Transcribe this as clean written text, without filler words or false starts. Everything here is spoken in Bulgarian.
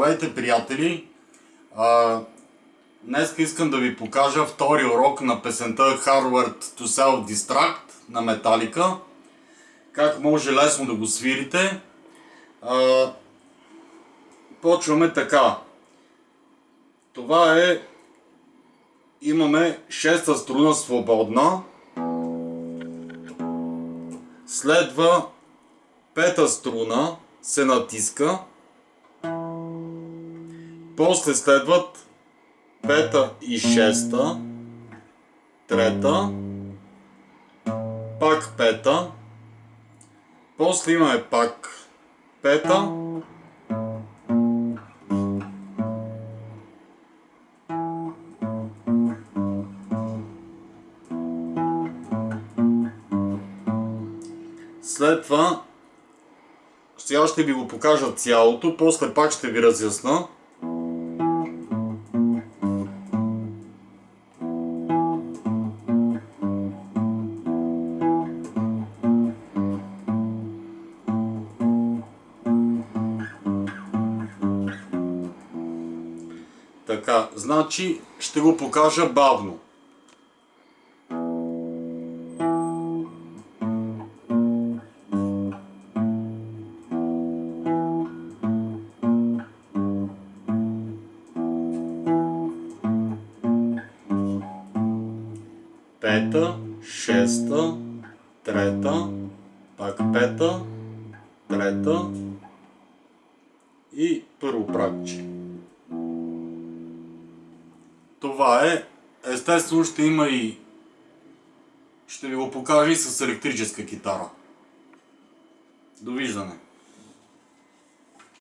Здравейте, приятели! Днес искам да ви покажа втори урок на песента Hardware to Self-Destruct на Metallica. Как може лесно да го свирите. Почваме така. Това е... Имаме 6-та струна свободна. Следва 5-та струна се натиска. После следват 5-та и 6-та, 3-та, пак 5-та, после имаме пак 5-та, след това сега ще ви го покажа цялото, после пак ще ви разясна. Така, значи ще го покажа бавно. Пета, шеста, трета, пак пета, трета и първо пракче. Това е. Естествено ще има и... Ще ви го покажа и с електрическа китара. Довиждане!